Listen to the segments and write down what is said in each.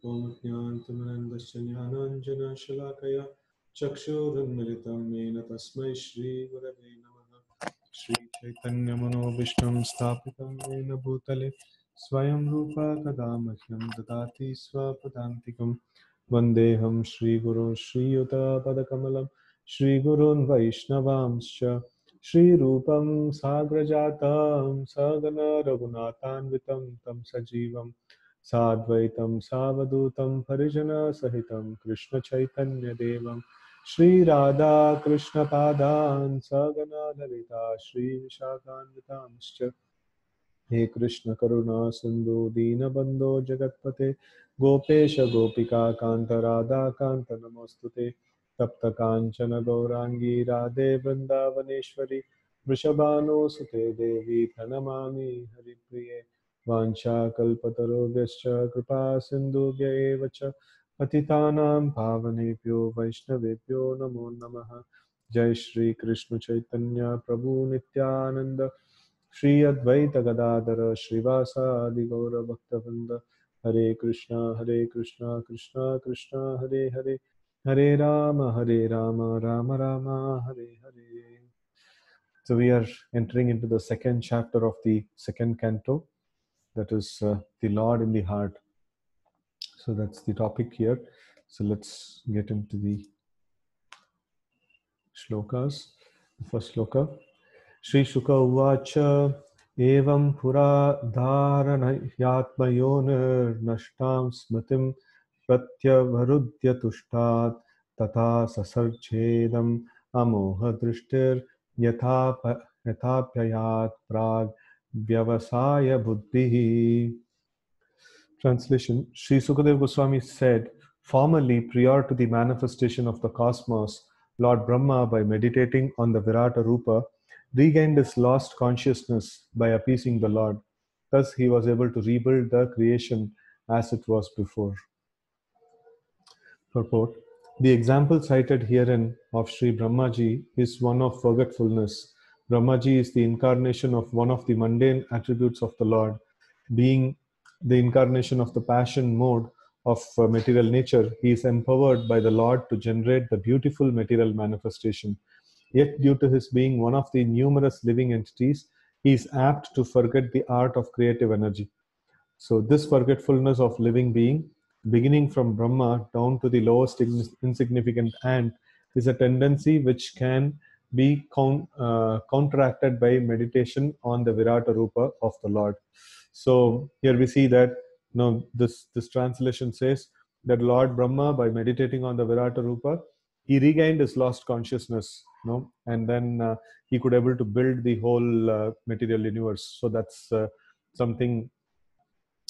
ॐ ज्ञानतिमिरन्धस्य ज्ञानाञ्जनशलाकया चक्षुरुन्मिलितं येन तस्मै श्रीगुरवे नमः। श्रीचैतन्यमनोभीष्टं स्थापितं येन भूतले स्वयं रूपा कदा मह्यं ददाति स्वपदान्तिकं। वन्देऽहं श्रीगुरो श्रीयुतपदकमलं श्रीगुरून् वैष्णवांश्च श्रीरूपं साग्रजातं सगन रघुनाथान्वितं तं सजीवं साद्वैतं सावधूतं परिजनसहितं कृष्णचैतन्यदेवं श्रीराधा कृष्णपादान् सगना ललिता श्रीविशाखान्वितांश्च। हे कृष्ण करुणा सिंधु दीनबंधो जगतपते गोपेश गोपिका कांत राधा कांत नमोस्तुते। तप्त कांचन गौरांगी राधे वृंदावनेश्वरी वृषभानुसुते देवी प्रणमामि हरिप्रिये। वाञ्छाकल्पतरुभ्यश्च कृपा सिन्धुभ्य एव च पतितानां पावनेभ्यो वैष्णवेभ्यो नमो नमः। जय श्री कृष्ण चैतन्य प्रभु नित्यानंद श्री अद्वैत गदाधर श्रीवासादि गौर भक्तवृंद। हरे Krishna Krishna Krishna Hare Hare Hare Ram Ram Ram Hare Hare. So we are entering into the second chapter of the second canto, that is the Lord in the heart. So that's the topic here. So let's get into the shlokas. The first shloka. Shri Shuka Uvacha Evam Pura Dharanayatmayoner Nashtam Smatim Pratyavarudya Tushtat Tata Sasarchedam Amoha Drishtir Yathapyayat Prag Vyavasaya Buddhihi. Translation. Sri Sukadeva Goswami said, formerly, prior to the manifestation of the cosmos, Lord Brahma, by meditating on the Virata Rupa, regained his lost consciousness by appeasing the Lord. Thus, he was able to rebuild the creation as it was before. Purport. The example cited herein of Sri Brahmaji is one of forgetfulness. Brahmaji is the incarnation of one of the mundane attributes of the Lord, being the incarnation of the passion mode of material nature. He is empowered by the Lord to generate the beautiful material manifestation. Yet, due to his being one of the numerous living entities, he is apt to forget the art of creative energy. So, this forgetfulness of living being, beginning from Brahma down to the lowest insignificant ant, is a tendency which can be counteracted by meditation on the Virata Rupa of the Lord. So here we see that this translation says that Lord Brahma, by meditating on the Virata Rupa, he regained his lost consciousness, and then he could able to build the whole material universe. So that's something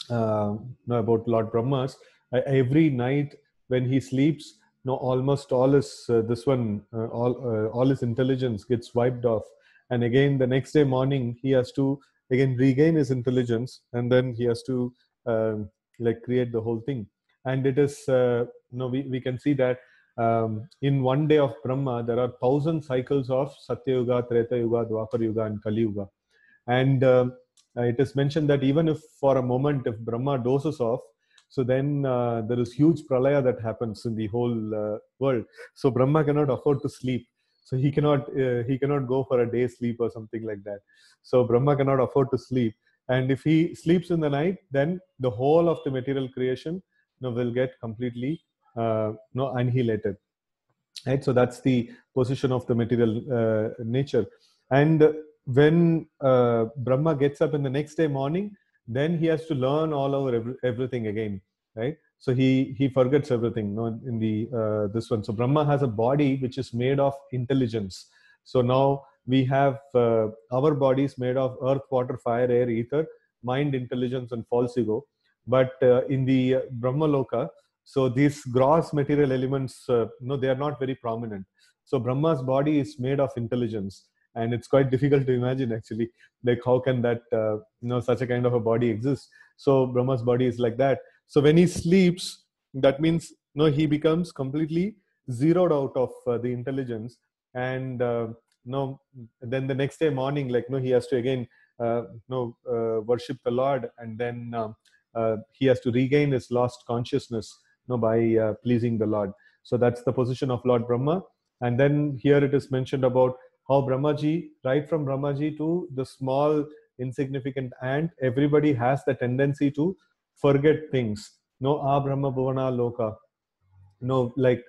about Lord Brahma's. Every night when he sleeps, almost all his all his intelligence gets wiped off, and again the next day morning he has to again regain his intelligence, and then he has to like create the whole thing. And it is we can see that in one day of Brahma there are 1,000 cycles of Satya Yuga, Treta Yuga, Dwapar Yuga, and Kali Yuga. And it is mentioned that even if for a moment, if Brahma dozes off, so then there is huge pralaya that happens in the whole world. So Brahma cannot afford to sleep. So he cannot go for a day's sleep or something like that. So Brahma cannot afford to sleep. And if he sleeps in the night, then the whole of the material creation will get completely annihilated. Right? So that's the position of the material nature. And when Brahma gets up in the next day morning, then he has to learn all over everything again, right? So he forgets everything, in the this one. So Brahma has a body which is made of intelligence. So now we have our bodies made of earth, water, fire, air, ether, mind, intelligence, and false ego. But in the Brahma Loka, so these gross material elements, they are not very prominent. So Brahma's body is made of intelligence, and it's quite difficult to imagine actually, like how can that, such a kind of a body exist? So Brahma's body is like that. So when he sleeps, that means he becomes completely zeroed out of the intelligence, and then the next day morning, he has to again worship the Lord, and then he has to regain his lost consciousness, by pleasing the Lord. So that's the position of Lord Brahma. And then here it is mentioned about how Brahmaji, right from Brahmaji to the small insignificant ant, everybody has the tendency to forget things. Brahma Bhuvana Loka. Like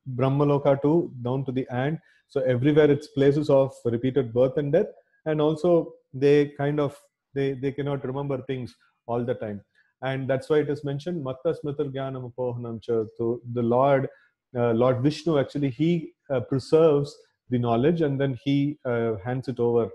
Brahma Loka to down to the ant. So everywhere it's places of repeated birth and death, and also they kind of they cannot remember things all the time, and that's why it is mentioned Matta Smritar Jnanam Apohanam Cha. So the Lord Vishnu, actually he preserves the knowledge, and then he hands it over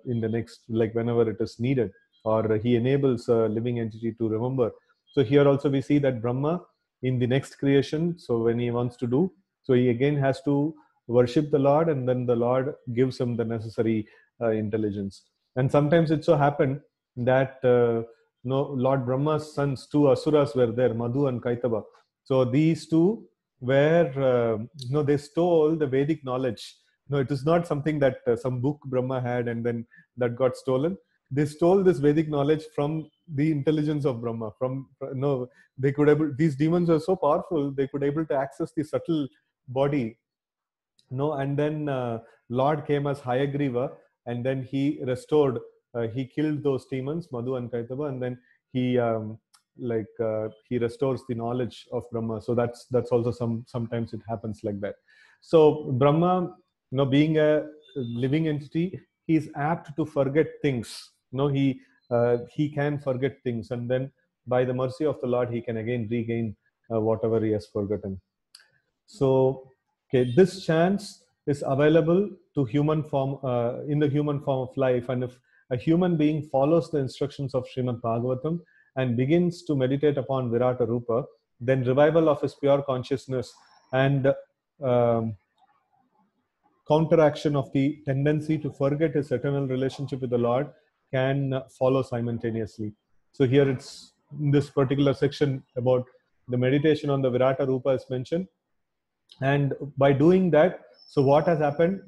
in the next, like whenever it is needed, or he enables a living entity to remember. So here also we see that Brahma in the next creation, so when he wants to do, so he again has to worship the Lord, and then the Lord gives him the necessary intelligence. And sometimes it so happened that Lord Brahma's sons, two asuras were there, Madhu and Kaitaba. So these two were they stole the Vedic knowledge. No, it is not something that some book Brahma had and then that got stolen. They stole this Vedic knowledge from the intelligence of Brahma. They could able, these demons are so powerful, they could able to access the subtle body. And then Lord came as Hayagriva, and then he restored, he killed those demons, Madhu and Kaitaba, and then he he restores the knowledge of Brahma. So that's also sometimes it happens like that. So Brahma, being a living entity, he is apt to forget things. He can forget things, and then by the mercy of the Lord, he can again regain whatever he has forgotten. So, okay, this chance is available to human form in the human form of life, and if a human being follows the instructions of Srimad Bhagavatam and begins to meditate upon Virata Rupa, then revival of his pure consciousness and counteraction of the tendency to forget his eternal relationship with the Lord can follow simultaneously. So here it's in this particular section about the meditation on the Virata Rupa is mentioned. And by doing that, so what has happened?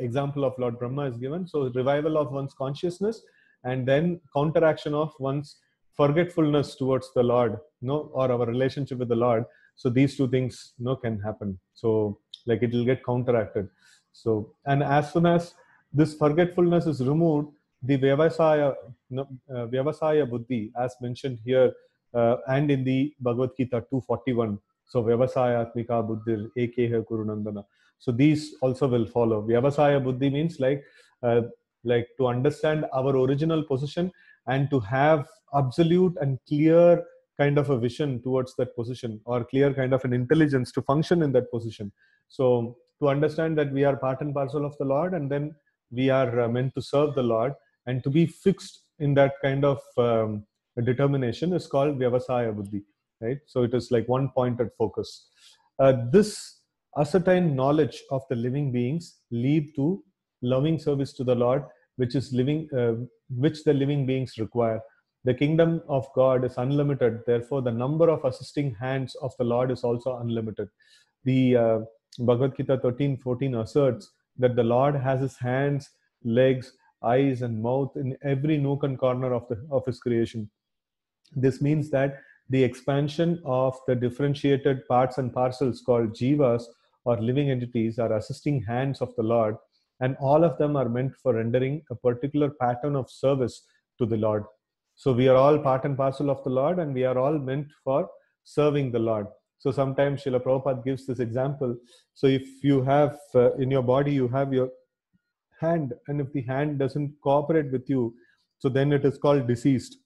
Example of Lord Brahma is given. So revival of one's consciousness, and then counteraction of one's forgetfulness towards the Lord, or our relationship with the Lord. So these two things, can happen. So like it will get counteracted. So, and as soon as this forgetfulness is removed, the Vyavasaya Buddhi, as mentioned here, and in the Bhagavad Gita 241. So Vyavasaya Atmika Buddhir Ekeha Kurunandana. So these also will follow. Vyavasaya Buddhi means like to understand our original position and to have absolute and clear kind of a vision towards that position, or clear kind of an intelligence to function in that position. So to understand that we are part and parcel of the Lord, and then we are meant to serve the Lord, and to be fixed in that kind of determination is called Vyavasaya Buddhi, right? So it is like one pointed focus. This ascertained knowledge of the living beings lead to loving service to the Lord, which is which the living beings require. The kingdom of God is unlimited, therefore the number of assisting hands of the Lord is also unlimited. The Bhagavad Gita 13:14 asserts that the Lord has his hands, legs, eyes, and mouth in every nook and corner of his creation. This means that the expansion of the differentiated parts and parcels called jivas, or living entities, are assisting hands of the Lord, and all of them are meant for rendering a particular pattern of service to the Lord. So we are all part and parcel of the Lord, and we are all meant for serving the Lord. So sometimes Srila Prabhupada gives this example. So if you have in your body, you have your hand, and if the hand doesn't cooperate with you, so then it is called diseased.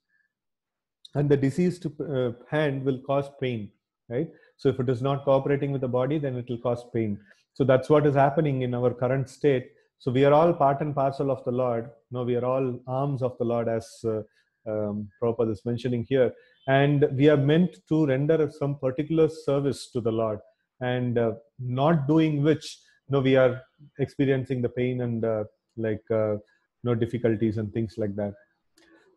And the diseased hand will cause pain, right? So if it is not cooperating with the body, then it will cause pain. So that's what is happening in our current state. So we are all part and parcel of the Lord. We are all arms of the Lord, as Prabhupada is mentioning here. And we are meant to render some particular service to the Lord, and not doing which, we are experiencing the pain and difficulties and things like that.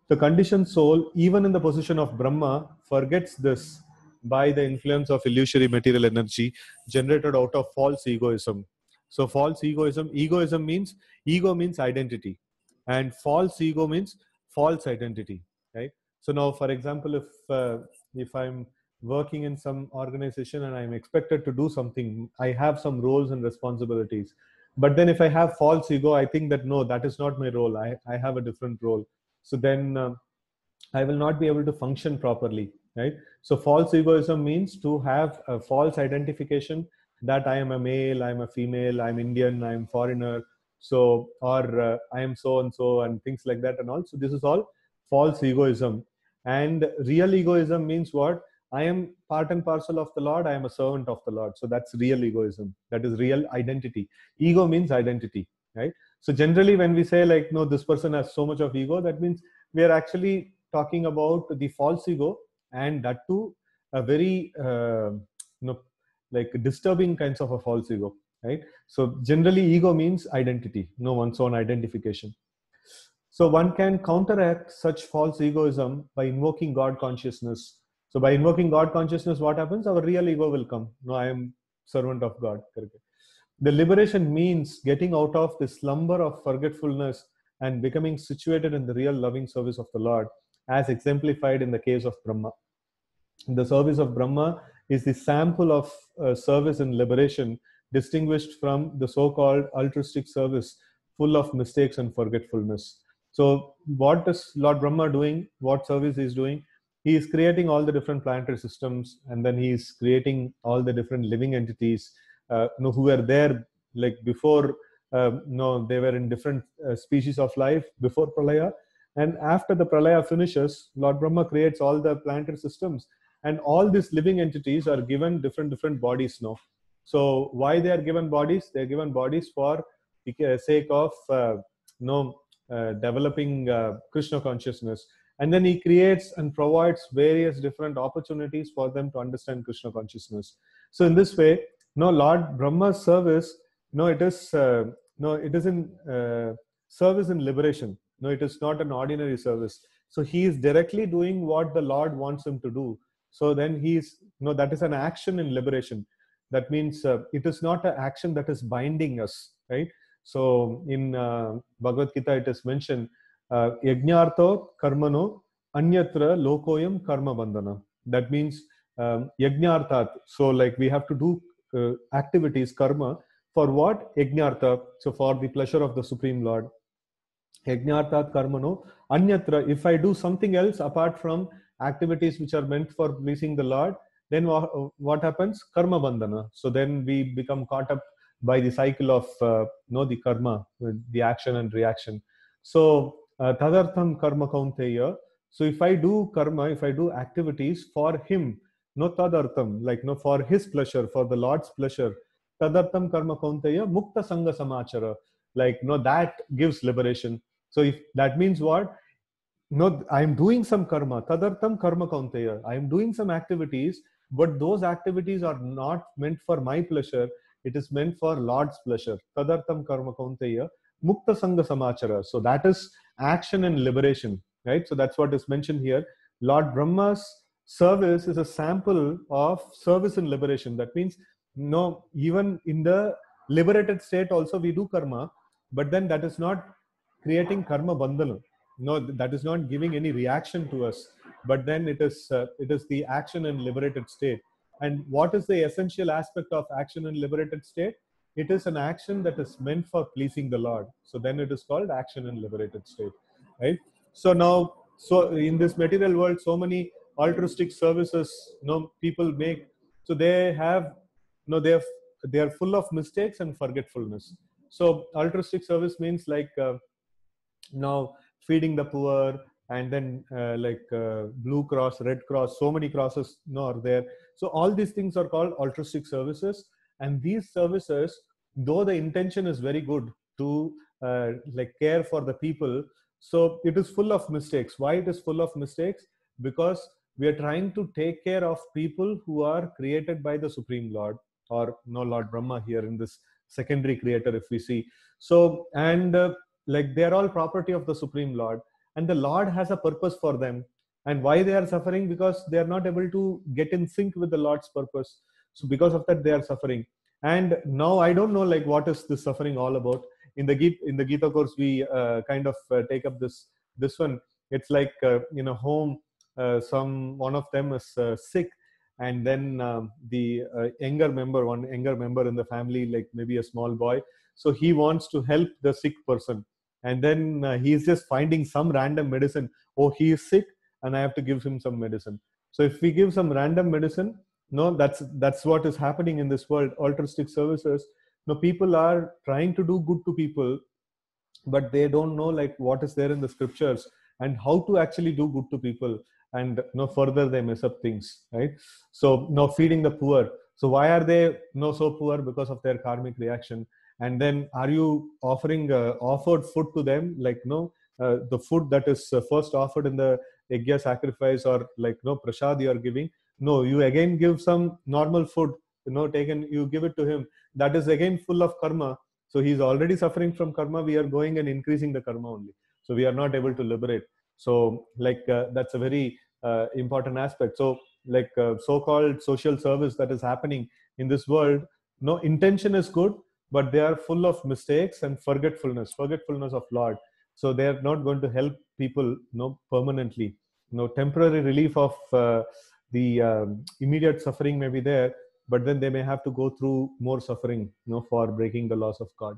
The conditioned soul, even in the position of Brahma, forgets this by the influence of illusory material energy generated out of false egoism. So false egoism means, ego means identity, and false ego means false identity, right? So now, for example, if I'm working in some organization and I'm expected to do something, I have some roles and responsibilities. But then if I have false ego, I think that no, that is not my role. I have a different role. So then I will not be able to function properly, right? So false egoism means to have a false identification that I am a male, I'm a female, I'm Indian, I'm foreigner, so or I am so and things like that and all. So this is all false egoism. And real egoism means what? I am part and parcel of the Lord. I am a servant of the Lord. So that's real egoism. That is real identity. Ego means identity, right? So generally, when we say like, no, this person has so much of ego, that means we are actually talking about the false ego, and that too a very like disturbing kinds of a false ego, right? So generally ego means identity, no, one's own identification. So one can counteract such false egoism by invoking God consciousness. So by invoking God consciousness, what happens? Our real ego will come. No, I am servant of God. Correct. The liberation means getting out of the slumber of forgetfulness and becoming situated in the real loving service of the Lord, as exemplified in the case of Brahma. The service of Brahma is the sample of service in liberation, distinguished from the so-called altruistic service, full of mistakes and forgetfulness. So, what is Lord Brahma doing? What service he is doing? He is creating all the different planetary systems, and then he is creating all the different living entities, who were there like before. No, they were in different species of life before Pralaya, and after the Pralaya finishes, Lord Brahma creates all the planetary systems, and all these living entities are given different bodies now. So why they are given bodies? They are given bodies for the sake of developing Krishna consciousness, and then he creates and provides various different opportunities for them to understand Krishna consciousness. So in this way, no, Lord Brahma's service, no, it is it is in service in liberation. No, it is not an ordinary service. So he is directly doing what the Lord wants him to do. So then he's, that is an action in liberation. That means it is not an action that is binding us, right? So in Bhagavad Gita, it is mentioned, yajnartho karmano anyatra lokoyam karma bandhana. That means yajnarthat. So like we have to do activities, karma, for what? Yajnartha. So for the pleasure of the Supreme Lord. Yajnarthat karmano anyatra. If I do something else apart from activities which are meant for pleasing the Lord, then what happens? Karma bandhana. So then we become caught up by the cycle of the karma, the action and reaction. So tadartham karma kaunteya. So if I do karma, if I do activities for him, no tadartham, like no, for his pleasure, for the Lord's pleasure, tadartham karma kaunteya mukta sangha samachara, like no, that gives liberation. So if that means what? No, I am doing some karma. Tadartham karma kaunteya. I am doing some activities, but those activities are not meant for my pleasure. It is meant for Lord's pleasure. Tadartham karma kaunteya. Mukta sangha samachara. So that is action and liberation, right? So that's what is mentioned here. Lord Brahma's service is a sample of service and liberation. That means, no, even in the liberated state also we do karma, but then that is not creating karma bandhana. No, that is not giving any reaction to us, but then it is the action in liberated state. And what is the essential aspect of action in liberated state? It is an action that is meant for pleasing the Lord. So then it is called action in liberated state, right? So now, so in this material world, so many altruistic services, people make. So they have, they are full of mistakes and forgetfulness. So altruistic service means like now feeding the poor, and then Blue Cross, Red Cross, so many crosses are there. So all these things are called altruistic services, and these services, though the intention is very good to care for the people, so it is full of mistakes. Why it is full of mistakes? Because we are trying to take care of people who are created by the Supreme Lord, or Lord Brahma here in this secondary creator, if we see. So, and they are all property of the Supreme Lord, and the Lord has a purpose for them. And why they are suffering? Because they are not able to get in sync with the Lord's purpose. So because of that, they are suffering. And now I don't know what is this suffering all about. In the Gita course, we kind of take up this one. It's like home. one of them is sick, and then the one younger member in the family, like maybe a small boy, so he wants to help the sick person, and then he's just finding some random medicine. Oh, he is sick and I have to give him some medicine. So if we give some random medicine, no, that's what is happening in this world. Altruistic services, no, people are trying to do good to people, but they don't know like what is there in the scriptures and how to actually do good to people, and further they mess up things, right? So now feeding the poor, so why are they so poor? Because of their karmic reaction. And then are you offering offered food to them, like the food that is first offered in the yajna sacrifice, or like prasad you are giving? No, you again give some normal food, taken, you give it to him, that is again full of karma. So he's already suffering from karma. We are going and increasing the karma only. So we are not able to liberate. So like that's a very important aspect. So like so-called social service that is happening in this world, no, intention is good, but they are full of mistakes and forgetfulness of Lord. So they are not going to help people, permanently. Temporary relief of the immediate suffering may be there, but then they may have to go through more suffering, for breaking the laws of God.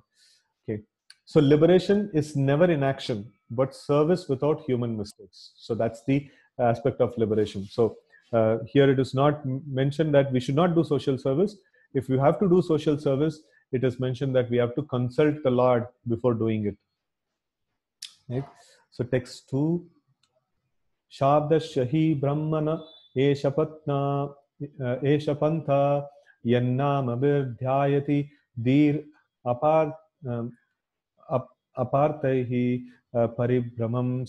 Okay. So liberation is never inaction, but service without human mistakes. So that's the aspect of liberation. So here it is not mentioned that we should not do social service. If you have to do social service, it is mentioned that we have to consult the Lord before doing it. Right? So text 2. Shabdashahi Brahmana Eshapatna Eshapantha Yannam Abhirdhyayati Dir Apar Apartaihi Paribramam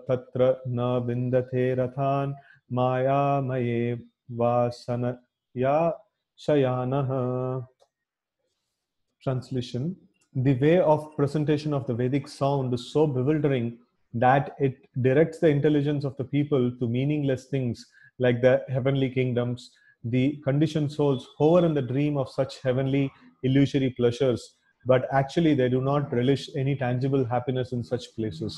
Tatra Na Vindate Rathan Maya Maye Vasanaya Shayanaha. Translation: the way of presentation of the Vedic sound is so bewildering that it directs the intelligence of the people to meaningless things like the heavenly kingdoms. The conditioned souls hover in the dream of such heavenly illusory pleasures, but actually they do not relish any tangible happiness in such places.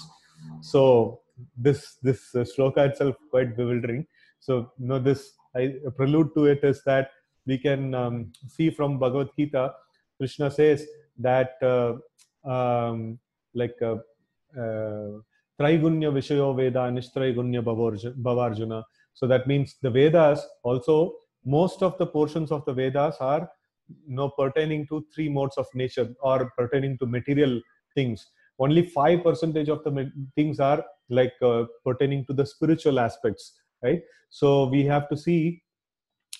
So this shloka itself quite bewildering. So this a prelude to it is that we can see from Bhagavad Gita. Krishna says that like Traigunya Vishayo Veda Nishtraigunya Bhavarjuna. So that means the Vedas also, most of the portions of the Vedas are pertaining to three modes of nature, or pertaining to material things. Only 5% of the things are like pertaining to the spiritual aspects, right? So we have to see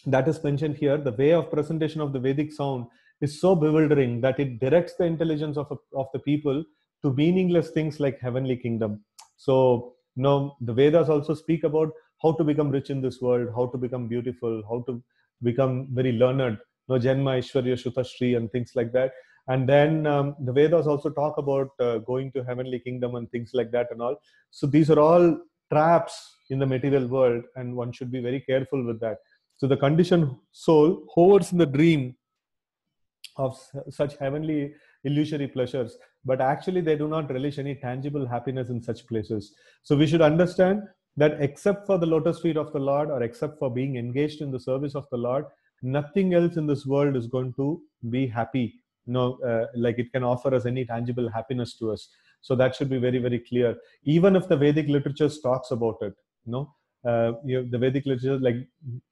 that is mentioned here. The way of presentation of the Vedic sound is so bewildering that it directs the intelligence of the people to meaningless things like heavenly kingdom. So the Vedas also speak about how to become rich in this world, how to become beautiful, how to become very learned, Janma, Ishwarya, Shutashri, and things like that. And then the Vedas also talk about going to heavenly kingdom and things like that and all. So these are all traps in the material world, and one should be very careful with that. So the conditioned soul hovers in the dream of such heavenly illusory pleasures, but actually they do not relish any tangible happiness in such places. So we should understand that except for the lotus feet of the Lord, or except for being engaged in the service of the Lord, nothing else in this world is going to be happy. Like it can offer us any tangible happiness to us. So that should be very, very clear. Even if the Vedic literature talks about it, the Vedic literature, like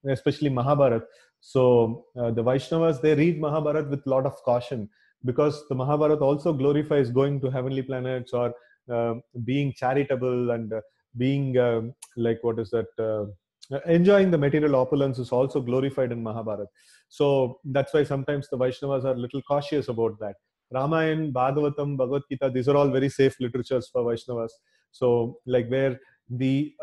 especially Mahabharata. So the Vaishnavas, they read Mahabharata with a lot of caution, because the Mahabharata also glorifies going to heavenly planets, or being charitable, and being like what is that? Enjoying the material opulence is also glorified in Mahabharata. So that's why sometimes the Vaishnavas are a little cautious about that. Ramayana, Bhagavatam, Bhagavad Gita, these are all very safe literatures for Vaishnavas. So like where the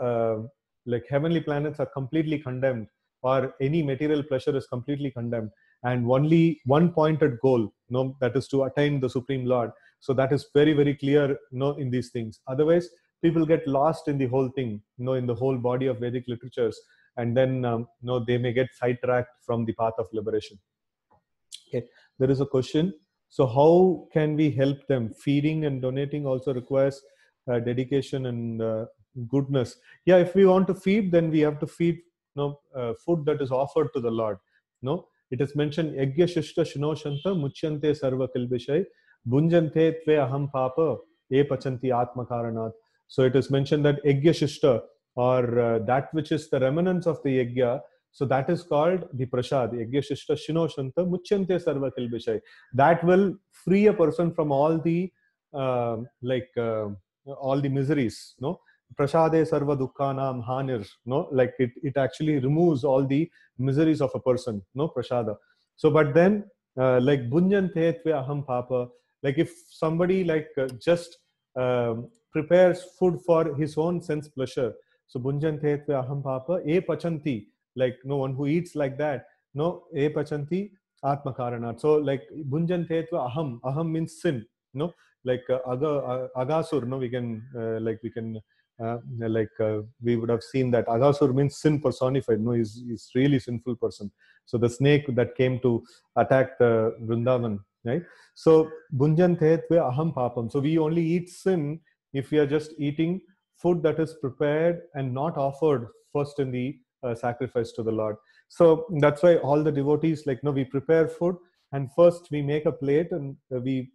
like heavenly planets are completely condemned, or any material pleasure is completely condemned, and only one pointed goal, that is to attain the Supreme Lord. So that is very, very clear, in these things. Otherwise, people get lost in the whole thing, in the whole body of Vedic literatures, and then they may get sidetracked from the path of liberation. Okay, there is a question. So how can we help them? Feeding and donating also requires dedication and goodness. Yeah, if we want to feed, then we have to feed, food that is offered to the Lord. No, it is mentioned, Yagya Shishta Shinoshanta Muchyante Sarva Kilbishai Bunjante Tve Aham Papa E Pachanti Atma Karanat. So it is mentioned that Yagya Shishta, or that which is the remnants of the Yagya, so that is called the Prasad. Yagya Shishta Shinoshanta Muchyante Sarva Kilbishai. That will free a person from all the all the miseries. No, Prasade Sarva Dukkhanam Hanir. No, like it actually removes all the miseries of a person. No, Prasada. So, but then like Bunjante Tve Aham Papa, like if somebody just prepares food for his own sense pleasure, so Bunjante Tve Aham Papa E Pachanti, like no one who eats like that, no, E Pachanti Atma Karanat. So like Bunjante Tve Aham, Aham means sin, no, like Agasur, no, we can we would have seen that Agasur means sin personified. No, he's really sinful person. So the snake that came to attack the Vrindavan, right? So Bunjante Tve Aham Papam. So we only eat sin if we are just eating food that is prepared and not offered first in the sacrifice to the Lord. So that's why all the devotees, like, no, we prepare food, and first we make a plate and we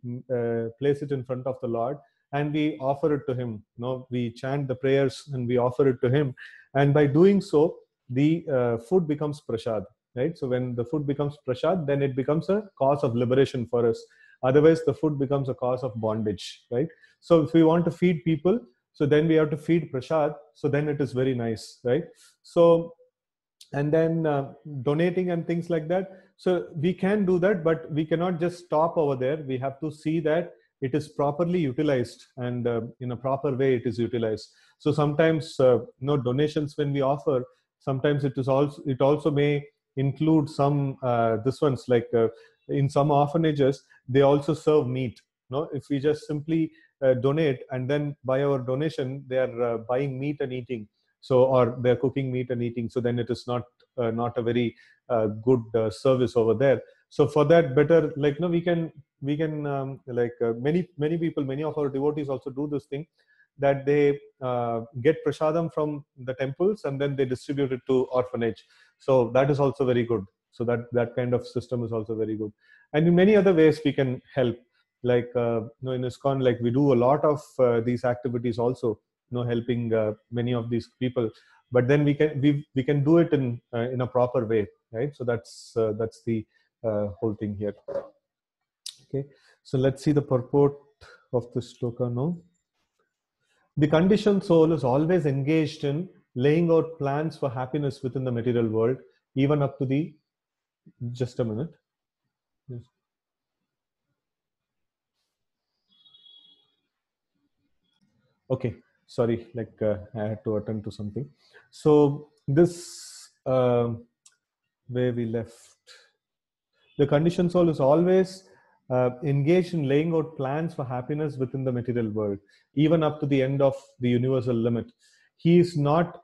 place it in front of the Lord, and we offer it to him. No, we chant the prayers and we offer it to him, and by doing so, the food becomes prasad, right? So when the food becomes prasad, then it becomes a cause of liberation for us. Otherwise, the food becomes a cause of bondage, right? So if we want to feed people, so then we have to feed prasad. So then it is very nice, right? So, and then donating and things like that. So we can do that, but we cannot just stop over there. We have to see that it is properly utilized, and in a proper way it is utilized. So sometimes donations when we offer, sometimes it also may include some this ones like in some orphanages they also serve meat. No, if we just simply donate, and then by our donation they are buying meat and eating, so, or they're cooking meat and eating, so then it is not a very good service over there. So for that, better, like, no, we can many people, many of our devotees also do this thing, that they get prasadam from the temples and then they distribute it to orphanage. So that is also very good. So that kind of system is also very good. And in many other ways we can help, like in ISKCON, like we do a lot of these activities also, helping many of these people, but then we can do it in a proper way, right? So that's the whole thing here. Okay, so let's see the purport of this shloka now. The conditioned soul is always engaged in laying out plans for happiness within the material world, even up to the, just a minute. Yes. Okay, sorry, I had to attend to something. So this where we left, the conditioned soul is always engaged in laying out plans for happiness within the material world, even up to the end of the universal limit. He is not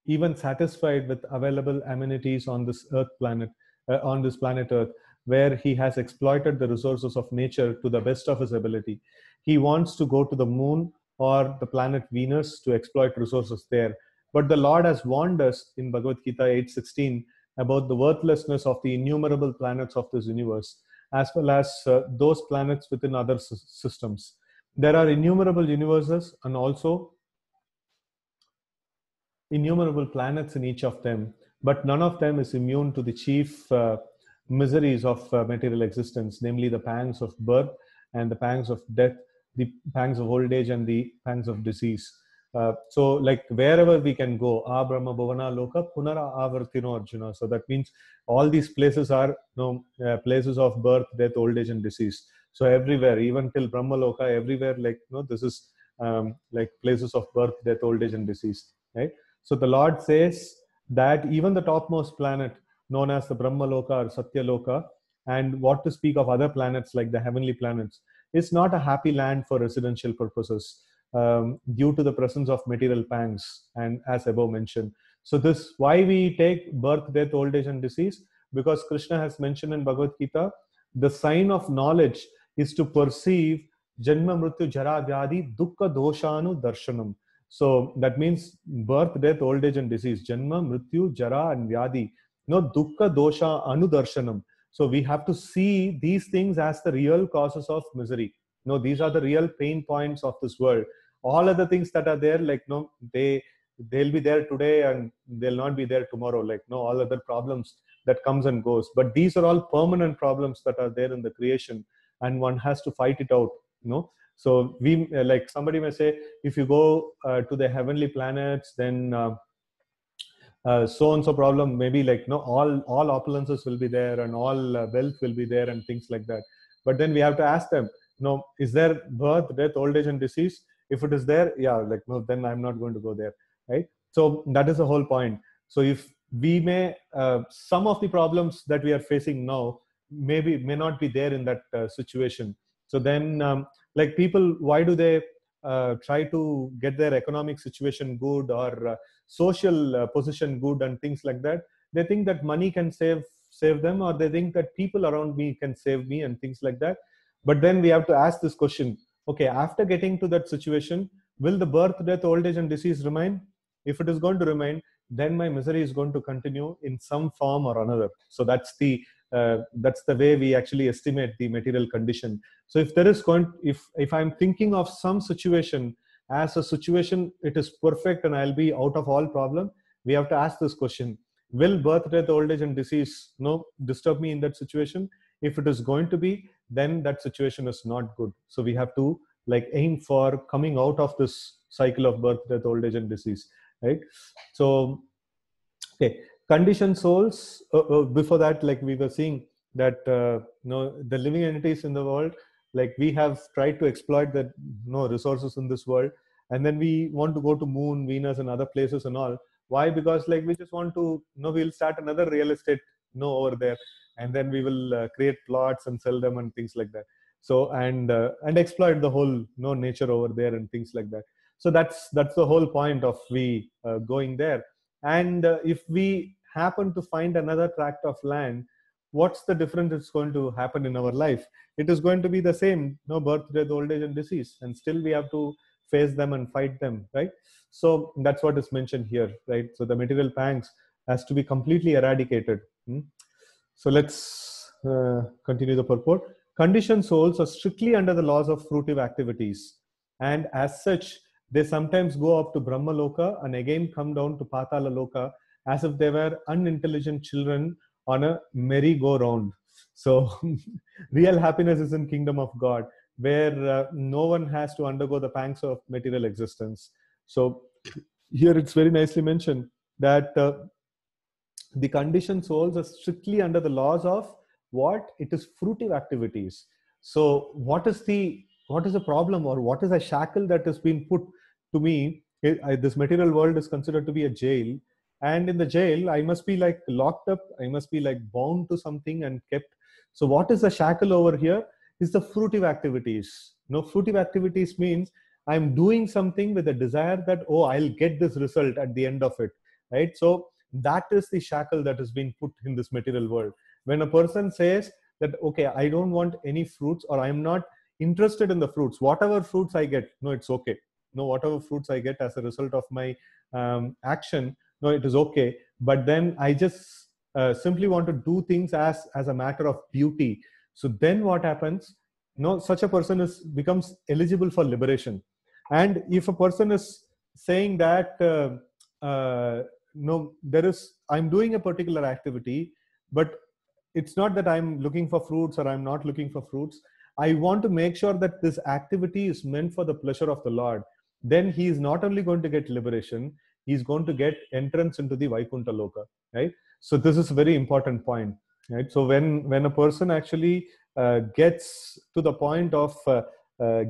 even satisfied with available amenities on this on this planet Earth, where he has exploited the resources of nature to the best of his ability. He wants to go to the moon or the planet Venus to exploit resources there. But the Lord has warned us in Bhagavad Gita 8:16 about the worthlessness of the innumerable planets of this universe, as well as those planets within other systems. There are innumerable universes and also innumerable planets in each of them, but none of them is immune to the chief miseries of material existence, namely the pangs of birth and the pangs of death, the pangs of old age and the pangs of disease. So like wherever we can go, Brahma Bhavana Loka Punara Avartino Arjuna. So that means all these places are places of birth, death, old age and disease. So everywhere, even till Brahma Loka, everywhere, this is like places of birth, death, old age and disease, right? So the Lord says that even the topmost planet, known as the Brahma Loka or Satya Loka, and what to speak of other planets like the heavenly planets, is not a happy land for residential purposes due to the presence of material pangs, and as above mentioned. So this, why we take birth, death, old age and disease? Because Krishna has mentioned in Bhagavad Gita, the sign of knowledge is to perceive Janma Mrityu Jara Vyadi Dukkha Doshanu Darshanam. So that means birth, death, old age, and disease. Janma, Mrityu, Jara, and Vyadi. Dukkha, Dosha, Anudarshanam. So we have to see these things as the real causes of misery. These are the real pain points of this world. All other things that are there, like they'll be there today and they'll not be there tomorrow. Like all other problems that comes and goes. But these are all permanent problems that are there in the creation, and one has to fight it out. So we like somebody may say, if you go to the heavenly planets, then so and so problem, maybe like all opulences will be there and all wealth will be there and things like that. But then we have to ask them, is there birth, death, old age, and disease? If it is there, yeah, like no, then I'm not going to go there, right? So that is the whole point. So if we may some of the problems that we are facing now may not be there in that situation. So then like people, why do they try to get their economic situation good, or social position good and things like that? They think that money can save them, or they think that people around me can save me and things like that. But then we have to ask this question, okay, after getting to that situation, will the birth, death, old age, and disease remain? If it is going to remain, then my misery is going to continue in some form or another. So that's the way we actually estimate the material condition. So if there is if I'm thinking of some situation as a situation, it is perfect and I'll be out of all problem, we have to ask this question: will birth, death, old age, and disease disturb me in that situation? If it is going to be, then that situation is not good. So we have to like aim for coming out of this cycle of birth, death, old age, and disease, right? So okay, conditioned souls. Before that, like we were seeing that the living entities in the world, like we have tried to exploit the resources in this world, and then we want to go to moon, Venus, and other places and all. Why? Because like we just want to we'll start another real estate over there, and then we will create plots and sell them and things like that. So and exploit the whole nature over there and things like that. So that's the whole point of we going there. And if we happen to find another tract of land, what's the difference that's going to happen in our life? It is going to be the same, birth, death, old age, and disease, and still we have to face them and fight them, right? So that's what is mentioned here, right? So the material pangs has to be completely eradicated. So let's continue the purport. Conditioned souls are strictly under the laws of fruitive activities, and as such, they sometimes go up to Brahma Loka and again come down to Patala Loka as if they were unintelligent children on a merry-go-round. So real happiness is in Kingdom of God, where no one has to undergo the pangs of material existence. So here it's very nicely mentioned that the conditioned souls are strictly under the laws of what? It is fruitive activities. So what is the problem, or what is a shackle that has been put to me? This material world is considered to be a jail, and in the jail I must be like locked up, I must be like bound to something and kept. So what is the shackle over here? Is the fruitive activities. Fruitive activities means I'm doing something with a desire that, oh, I'll get this result at the end of it, right? So that is the shackle that has been put in this material world. When a person says that, okay, I don't want any fruits, or I'm not interested in the fruits, whatever fruits I get, it's okay. Whatever fruits I get as a result of my action, it is okay. But then I just simply want to do things as a matter of duty. So then what happens? Such a person becomes eligible for liberation. And if a person is saying that I'm doing a particular activity, but it's not that I'm looking for fruits or I'm not looking for fruits. I want to make sure that this activity is meant for the pleasure of the Lord. Then he is not only going to get liberation, he's going to get entrance into the Vaikuntha Loka, right? So this is a very important point, right? So when a person actually gets to the point of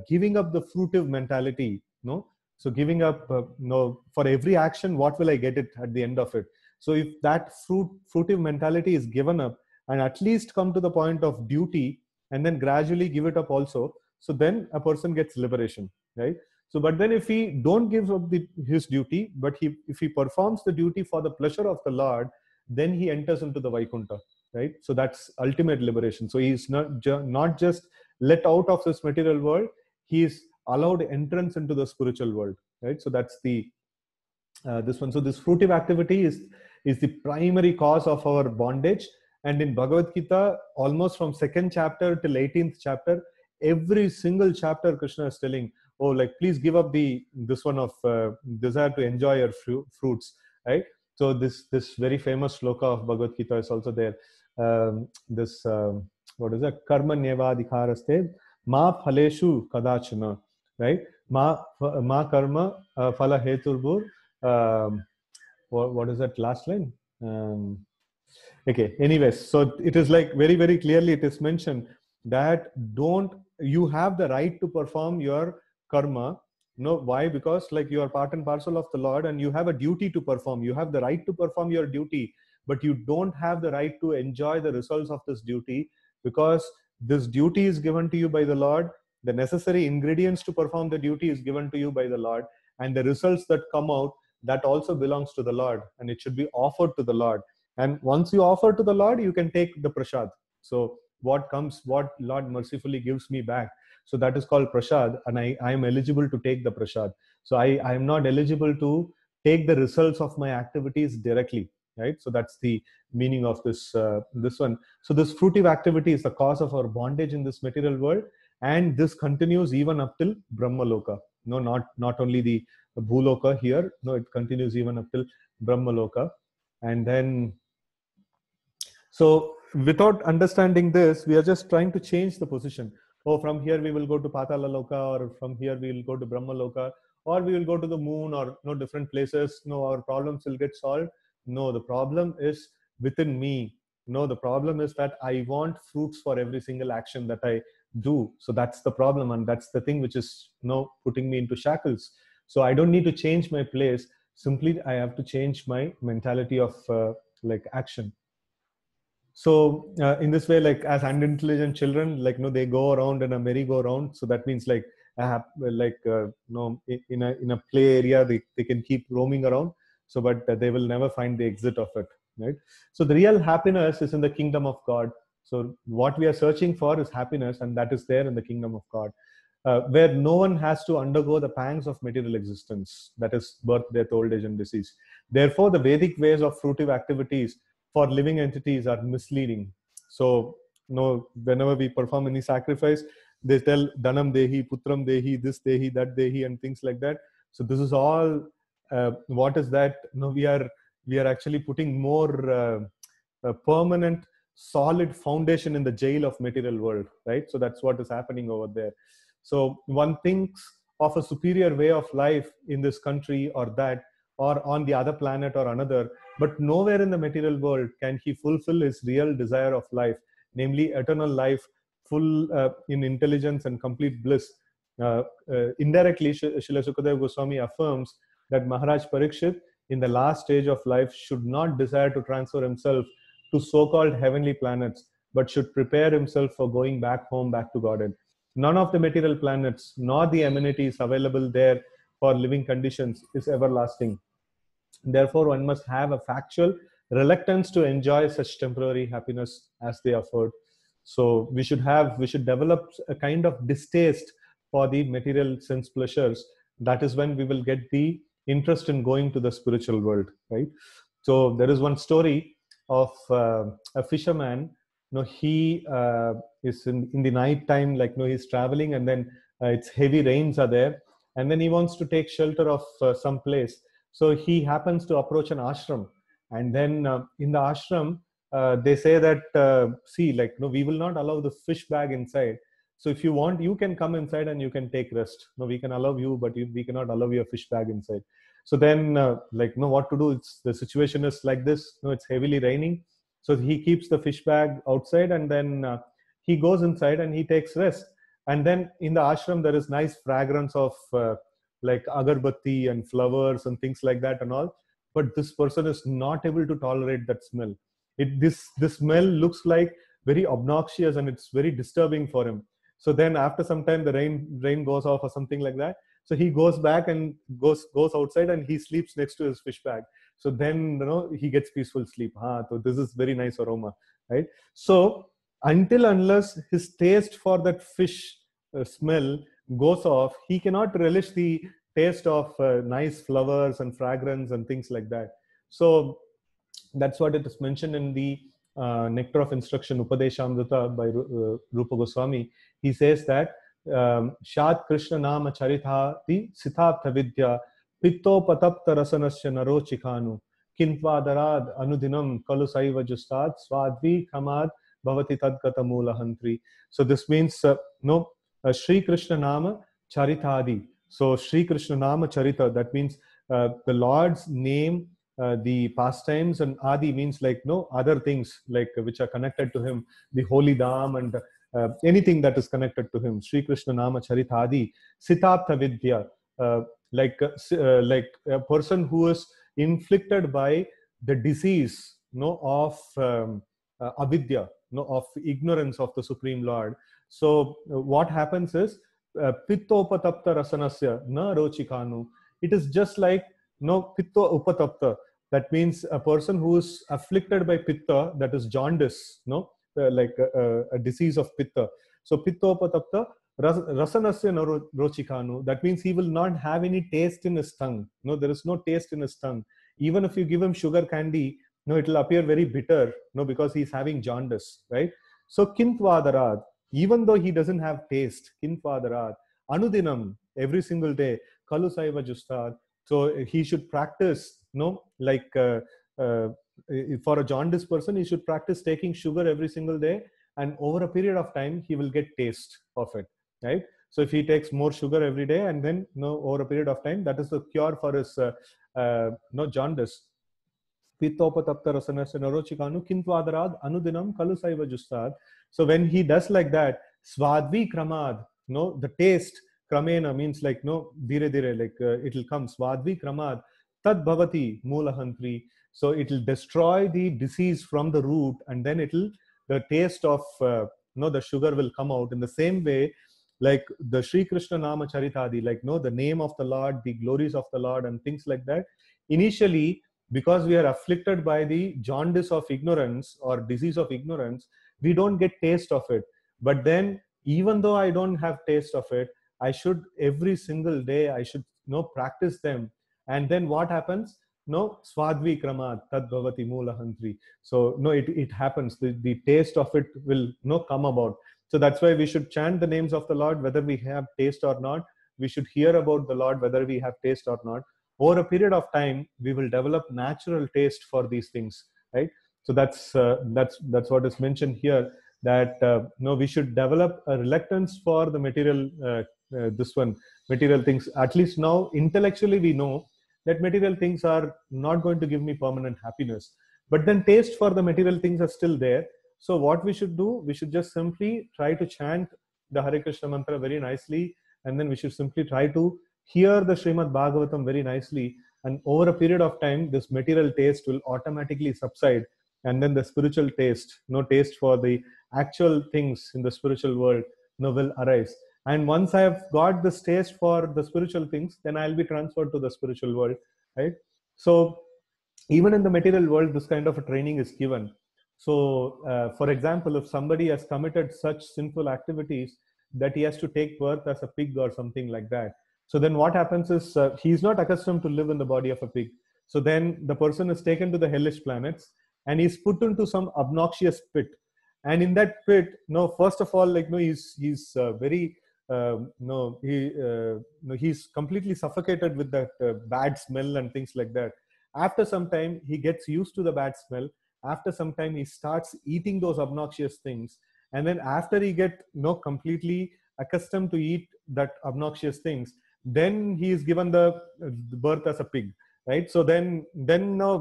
giving up the fruitive mentality, so giving up, for every action, what will I get it at the end of it? So if that fruitive mentality is given up, and at least come to the point of duty, and then gradually give it up also, so then a person gets liberation, right? So, but then if he don't give up his duty, but if he performs the duty for the pleasure of the Lord, then he enters into the Vaikuntha, right? So that's ultimate liberation. So he is not just let out of this material world, he is allowed entrance into the spiritual world, right? So that's the this one. So this fruitive activity is the primary cause of our bondage. And in Bhagavad Gita, almost from second chapter till 18th chapter, every single chapter Krishna is telling, oh, like, please give up the this one of desire to enjoy your fruits, right? So this very famous shloka of Bhagavad Gita is also there. This what is that? Karma nyevadhikaraste ma phaleshu kadachana, right? Ma karma phala heturbur. What is that last line? Okay, anyways, so it is like very, very clearly it is mentioned that you have the right to perform your karma. No, why? Because like you are part and parcel of the Lord and you have a duty to perform. You have the right to perform your duty, but you don't have the right to enjoy the results of this duty, because this duty is given to you by the Lord. The necessary ingredients to perform the duty is given to you by the Lord, and the results that come out, that also belongs to the Lord, and it should be offered to the Lord. And once you offer to the Lord, you can take the prasad. So what Lord mercifully gives me back, so that is called prasad, and I am eligible to take the prasad. So I am not eligible to take the results of my activities directly, right? So that's the meaning of this this one. So this fruitive activity is the cause of our bondage in this material world, and this continues even up till Brahmaloka. No, not only the Bhuloka here. No, it continues even up till Brahmaloka. And then, so without understanding this, we are just trying to change the position. Oh, from here we will go to Patala Loka, or from here we will go to Brahma Loka, or we will go to the moon, or no, different places. No, our problems will get solved. No, the problem is within me. No, the problem is that I want fruits for every single action that I do. So that's the problem, and that's the thing which is putting me into shackles. So I don't need to change my place. Simply, I have to change my mentality of like action. So in this way, like as unintelligent children, like they go around in a merry-go-round. So that means like I have like in a play area, they can keep roaming around. So but they will never find the exit of it, right? So the real happiness is in the kingdom of God. So what we are searching for is happiness, and that is there in the kingdom of God, where no one has to undergo the pangs of material existence, that is birth, death, old age, and disease. Therefore, the Vedic ways of fruitive activities for living entities are misleading. So, whenever we perform any sacrifice, they tell Dhanam Dehi, Putram Dehi, this Dehi, that Dehi, and things like that. So this is all what is that? We are actually putting more permanent, solid foundation in the jail of material world, right? So that's what is happening over there. So one thinks of a superior way of life in this country or that, or on the other planet or another, but nowhere in the material world can he fulfill his real desire of life, namely eternal life, full in intelligence and complete bliss. Indirectly, Srila Sukadeva Goswami affirms that Maharaj Parikshit, in the last stage of life, should not desire to transfer himself to so-called heavenly planets, but should prepare himself for going back home, back to Godhead. None of the material planets, nor the amenities available there for living conditions, is everlasting. Therefore, one must have a factual reluctance to enjoy such temporary happiness as they afford. So we should develop a kind of distaste for the material sense pleasures. That is when we will get the interest in going to the spiritual world, right? So there is one story of a fisherman. He is in the night time, like he's traveling, and then it's heavy rains are there, and then he wants to take shelter of some place. So he happens to approach an ashram, and then in the ashram, they say that, see, like, no, we will not allow the fish bag inside. So if you want, you can come inside and you can take rest. No, we can allow you, but we cannot allow you a fish bag inside. So then, what to do? The situation is like this. It's heavily raining. So he keeps the fish bag outside, and then he goes inside and he takes rest. And then in the ashram, there is nice fragrance of like agarbatti and flowers and things like that and all. But this person is not able to tolerate that smell. This smell looks like very obnoxious, and it's very disturbing for him. So then after some time, the rain goes off or something like that. So he goes back and goes outside, and he sleeps next to his fish bag. So then he gets peaceful sleep. So this is very nice aroma, right? So until unless his taste for that fish smell goes off, he cannot relish the taste of nice flowers and fragrance and things like that. So that's what it is mentioned in the Nectar of Instruction, Upadeshamrita by Rupa Goswami. He says that Shat Krishna Nama Charitha Di Siddhartha Vidya Pitto Patapta Rasanasya Naro Chikhanu Kinvadarad Anudinam Kalusaiva Justad Swadvi Kamad Bhavati Tadkata Mulahantri. So this means no Sri Krishna Nama Charitadi. So Sri Krishna Nama Charita, that means the Lord's name, the pastimes, and adi means like no other things like which are connected to him, the holy dham and anything that is connected to him. Sri Krishna Nama Charita Adi Siddhartha Vidya, like a person who is inflicted by the disease no of avidya, no, of ignorance of the Supreme Lord. So what happens is pitto upatapta rasanasya na rochikanu. It is just like no pitto upatapta. That means a person who is afflicted by pitta, that is jaundice, no, like a disease of pitta. So pitto upatapta rasanasya na rochikanu. That means he will not have any taste in his tongue. No, there is no taste in his tongue. Even if you give him sugar candy, no, it will appear very bitter, no, because he's having jaundice, right? So kintvadarad, even though he doesn't have taste, kintvadarad, anudinam, every single day, kalusaiva justad. So he should practice, no, like for a jaundice person, he should practice taking sugar every single day, and over a period of time, he will get taste of it, right? So if he takes more sugar every day, and then no, over a period of time, that is the cure for his no jaundice. Pitopatapta rasanasya narochikanu kintvadarad anudinam kalusaiva justad. So when he does like that, swadvi kramad, no, the taste, kramena means like no, dire dire, like it will come, swadvi kramad, tad bhavati mulahantri. So it will destroy the disease from the root, and then it will, the taste of no, the sugar will come out. In the same way, like the Sri Krishna Nama Charitadi, like no, the name of the Lord, the glories of the Lord, and things like that. Initially, because we are afflicted by the jaundice of ignorance or disease of ignorance, we don't get taste of it. But then, even though I don't have taste of it, I should every single day, I should practice them. And then what happens? No, swadvi kramat tad bhavati mulahantri. So no, it happens. The taste of it will come about. So that's why we should chant the names of the Lord whether we have taste or not. We should hear about the Lord whether we have taste or not. Over a period of time, we will develop natural taste for these things, right? So that's what is mentioned here, that no, we should develop a reluctance for the material, material things. At least now, intellectually, we know that material things are not going to give me permanent happiness. But then taste for the material things are still there. So what we should do, we should just simply try to chant the Hare Krishna mantra very nicely, and then we should simply try to hear the Srimad Bhagavatam very nicely, and over a period of time, this material taste will automatically subside, and then the spiritual taste, taste for the actual things in the spiritual world, will arise. And once I have got this taste for the spiritual things, then I'll be transferred to the spiritual world, right? So even in the material world, this kind of a training is given. So, for example, if somebody has committed such sinful activities that he has to take birth as a pig or something like that, so then what happens is he's not accustomed to live in the body of a pig. So then the person is taken to the hellish planets and he's put into some obnoxious pit. And in that pit, first of all, like, he's very, he's completely suffocated with that bad smell and things like that. After some time, he gets used to the bad smell. After some time, he starts eating those obnoxious things. And then after he get completely accustomed to eat that obnoxious things, then he is given the birth as a pig, right? So then when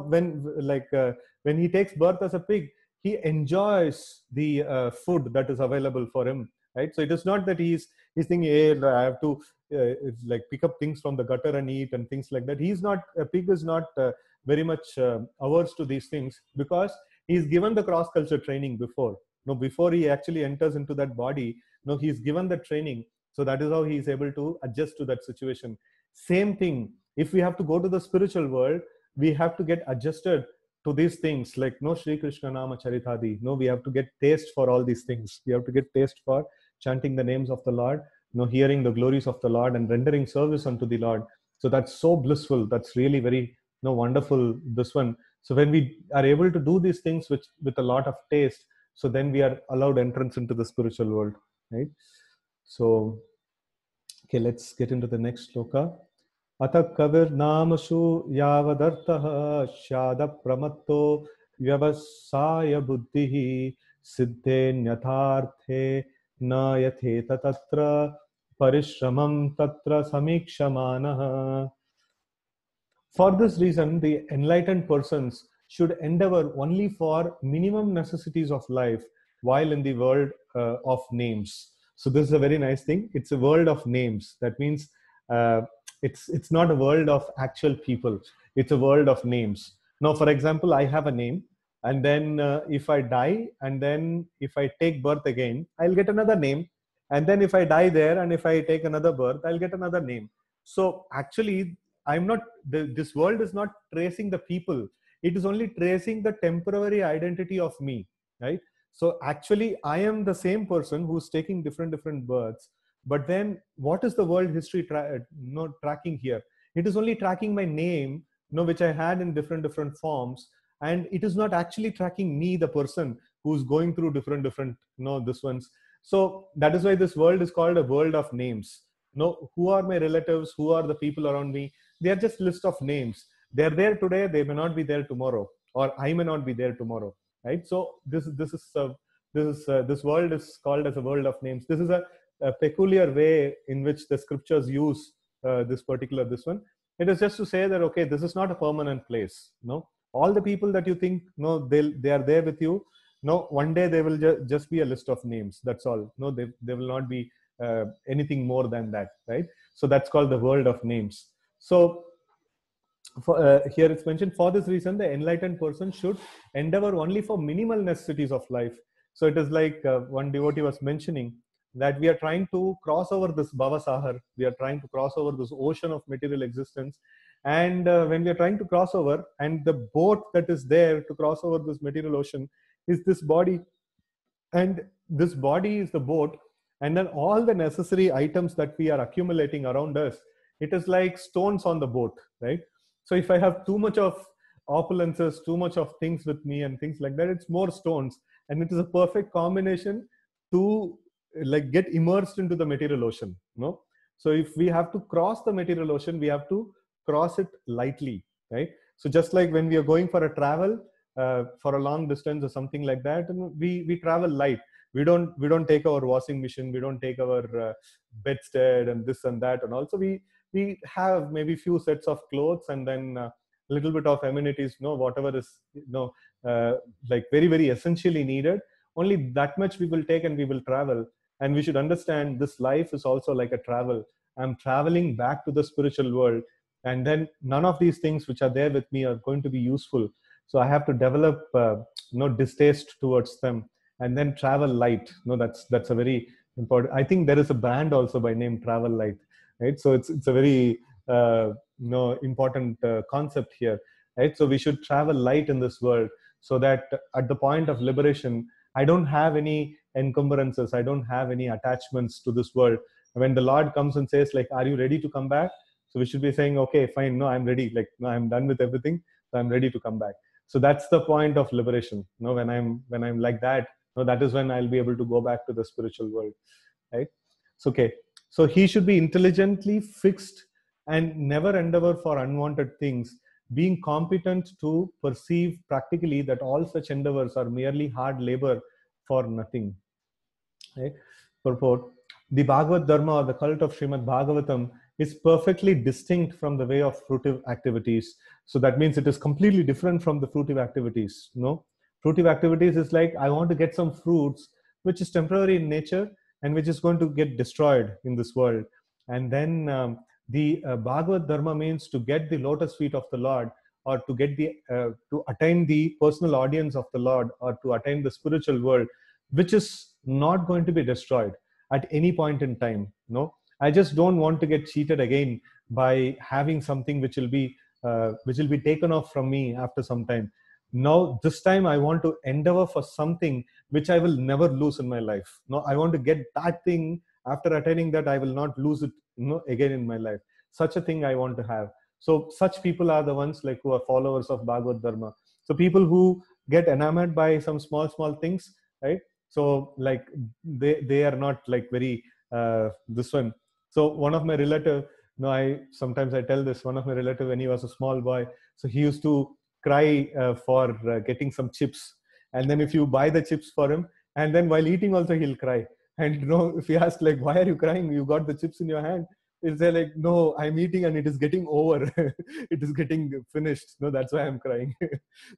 he takes birth as a pig, he enjoys the food that is available for him, right? So it is not that he's thinking, hey, I have to like pick up things from the gutter and eat and things like that. A pig is not very much averse to these things, because he's given the cross culture training before. Before he actually enters into that body, he's given the training. So that is how he is able to adjust to that situation. Same thing, if we have to go to the spiritual world, we have to get adjusted to these things, like Sri Krishna Nama Charitadi. We have to get taste for all these things. We have to get taste for chanting the names of the Lord. hearing the glories of the Lord and rendering service unto the Lord. So that's so blissful. That's really very wonderful, this one. So when we are able to do these things with a lot of taste, so then we are allowed entrance into the spiritual world, right? So okay, let's get into the next shloka. Atha kavir namashu yavadartah shada pramatto vyavasaya buddhihi siddhe nyatharthe na yatheta tatra parishramam tatra samikshamanah. For this reason, the enlightened persons should endeavor only for minimum necessities of life while in the world of names. So this is a very nice thing. It's a world of names. That means uh, it's not a world of actual people. It's a world of names. Now, for example, I have a name, and then if I die, and then if I take birth again, I'll get another name. And then if I die there, and if I take another birth, I'll get another name. So actually, I'm not, this world is not tracing the people. It is only tracing the temporary identity of me, right? So actually, I am the same person who's taking different births. But then what is the world history tracking here? It is only tracking my name, which I had in different forms. And it is not actually tracking me, the person who's going through different, this ones. So that is why this world is called a world of names. Who are my relatives? Who are the people around me? They are just list of names. They're there today. They may not be there tomorrow, or I may not be there tomorrow, right? So this world is called as a world of names. This is a peculiar way in which the scriptures use this one. It is just to say that, okay, this is not a permanent place. All the people that you think they are there with you. One day they will just be a list of names. That's all. They will not be anything more than that, right? So that's called the world of names. So here it's mentioned, for this reason, the enlightened person should endeavor only for minimal necessities of life. So it is like one devotee was mentioning that we are trying to cross over this Bhavasahar. We are trying to cross over this ocean of material existence. And when we are trying to cross over, and the boat that is there to cross over this material ocean is this body, and this body is the boat, and then all the necessary items that we are accumulating around us, it is like stones on the boat, right? So if I have too much of opulences, too much of things with me and things like that, it's more stones. And it is a perfect combination to like get immersed into the material ocean. So if we have to cross the material ocean, we have to cross it lightly, right? So just like when we are going for a travel, for a long distance or something like that, and we travel light. We don't take our washing machine, we don't take our bedstead and this and that, and also we have maybe few sets of clothes, and then a little bit of amenities, whatever is like very, very essentially needed. Only that much we will take, and we will travel. And we should understand this life is also like a travel. I'm traveling back to the spiritual world, and then none of these things which are there with me are going to be useful. So I have to develop distaste towards them, and then travel light. That's a very important. I think there is a brand also by name Travel Light, right? So it's a very important concept here, right? So we should travel light in this world, so that at the point of liberation, I don't have any encumbrances, I don't have any attachments to this world. When the Lord comes and says, like, are you ready to come back? So we should be saying, okay, fine, no, I'm ready. Like, no, I'm done with everything, so I'm ready to come back. So that's the point of liberation. When I'm like that, that is when I'll be able to go back to the spiritual world, right? So okay, so he should be intelligently fixed and never endeavor for unwanted things, being competent to perceive practically that all such endeavors are merely hard labor for nothing, right? Purport: the Bhagavad Dharma, or the cult of Srimad Bhagavatam, is perfectly distinct from the way of fruitive activities. So that means it is completely different from the fruitive activities. Fruitive activities is like, I want to get some fruits, which is temporary in nature and which is going to get destroyed in this world. And then the Bhagavad Dharma means to get the lotus feet of the Lord, or to get to attain the personal audience of the Lord, or to attain the spiritual world, which is not going to be destroyed at any point in time. I just don't want to get cheated again by having something which will be taken off from me after some time. Now this time I want to endeavor for something which I will never lose in my life. I want to get that thing after attaining that, I will not lose it, again in my life. Such a thing I want to have. So such people are the ones like who are followers of Bhagavad Dharma. So people who get enamored by some small things, right? So like they are not like very this one. So one of my relative, I sometimes I tell this, one of my relative, when he was a small boy, so he used to cry for getting some chips, and then if you buy the chips for him, and then while eating also he'll cry. And if you ask like, why are you crying, you got the chips in your hand, he'll say like, no, I'm eating and it is getting over. It is getting finished, that's why I'm crying.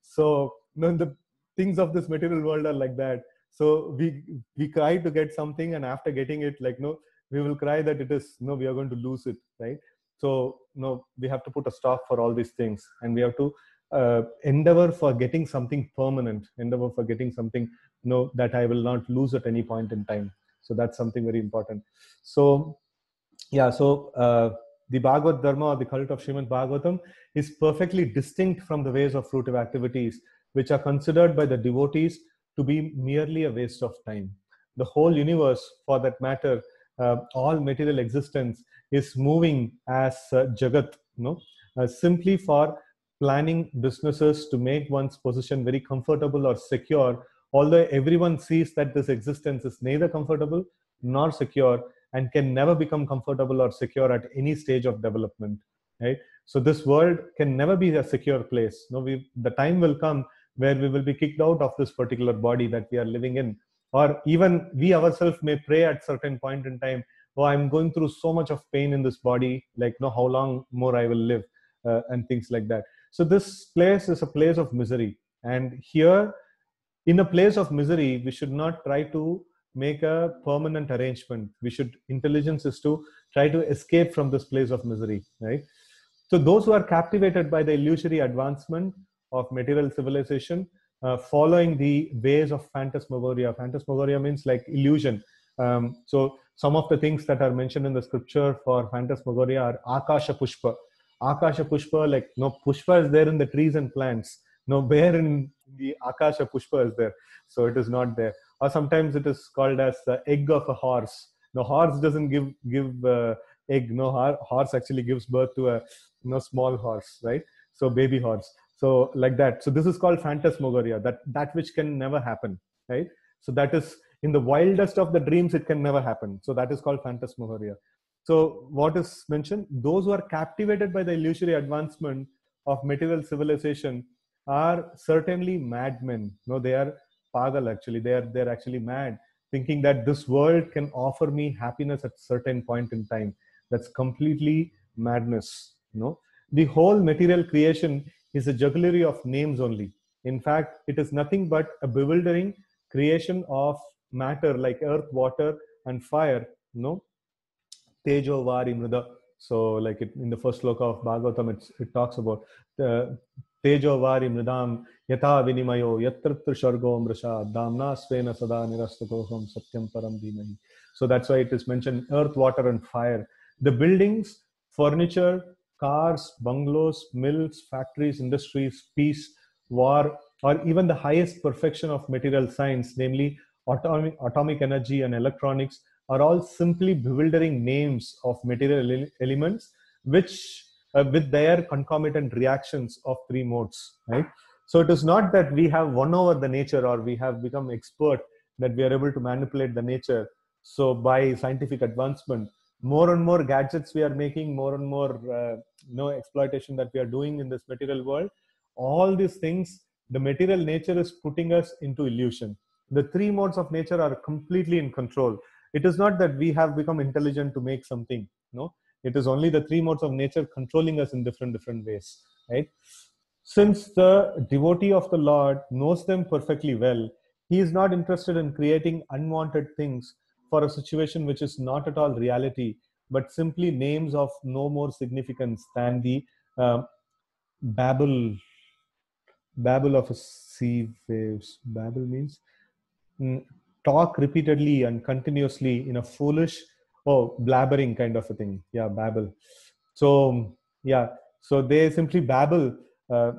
So the things of this material world are like that. So we cry to get something, and after getting it, like we will cry that it is we are going to lose it, right? So we have to put a stop for all these things, and we have to endeavor for getting something permanent, endeavor for getting something that I will not lose at any point in time. So that's something very important. So yeah, so the Bhagavad Dharma, or the cult of Srimad Bhagavatam, is perfectly distinct from the ways of fruitive activities, which are considered by the devotees to be merely a waste of time. The whole universe, for that matter, all material existence, is moving as Jagat, simply for planning businesses to make one's position very comfortable or secure, although everyone sees that this existence is neither comfortable nor secure, and can never become comfortable or secure at any stage of development, right? So this world can never be a secure place. The time will come where we will be kicked out of this particular body that we are living in, or even we ourselves may pray at certain point in time, oh, I'm going through so much of pain in this body, like how long more I will live, and things like that. So this place is a place of misery, and here, in a place of misery, we should not try to make a permanent arrangement. Intelligence is to try to escape from this place of misery, right? So those who are captivated by the illusory advancement of material civilization, following the ways of phantasmagoria. Phantasmagoria means like illusion. So some of the things that are mentioned in the scripture for phantasmagoria are Akasha Pushpa. Akasha Pushpa, like Pushpa is there in the trees and plants. Where in the Akasha Pushpa is there? So it is not there. Or sometimes it is called as the egg of a horse. Horse doesn't give egg. Horse actually gives birth to a small horse, right? So baby horse. So like that. So this is called phantasmagoria, that which can never happen, right? So that is in the wildest of the dreams, it can never happen. So that is called phantasmagoria. So what is mentioned? Those who are captivated by the illusory advancement of material civilization are certainly madmen. They are pagal actually. They're actually mad, thinking that this world can offer me happiness at certain point in time. That's completely madness. The whole material creation is a jugglery of names only. In fact, it is nothing but a bewildering creation of matter like earth, water, and fire. Tejo Vari Mrida. So, like in the first sloka of Bhagavatam, it talks about Tejo Vari Mridam Yatha Vinimayo Yatratra Shargo Mrisha Damna Svena Sada Nirastakoham Satyam Param Dhimahi. So that's why it is mentioned earth, water, and fire. The buildings, furniture, cars, bungalows, mills, factories, industries, peace, war, or even the highest perfection of material science, namely atomic energy and electronics, are all simply bewildering names of material elements, which with their concomitant reactions of three modes, right? So it is not that we have won over the nature, or we have become expert, that we are able to manipulate the nature. So by scientific advancement, more and more gadgets we are making, more and more exploitation that we are doing in this material world, all these things, the material nature is putting us into illusion. The three modes of nature are completely in control. It is not that we have become intelligent to make something. It is only the three modes of nature controlling us in different ways, right? Since the devotee of the Lord knows them perfectly well, he is not interested in creating unwanted things for a situation which is not at all reality, but simply names of no more significance than the uh, babble babble of a sea waves. Babble means talk repeatedly and continuously in a foolish, blabbering kind of a thing. Yeah, babble. So yeah, so they simply babble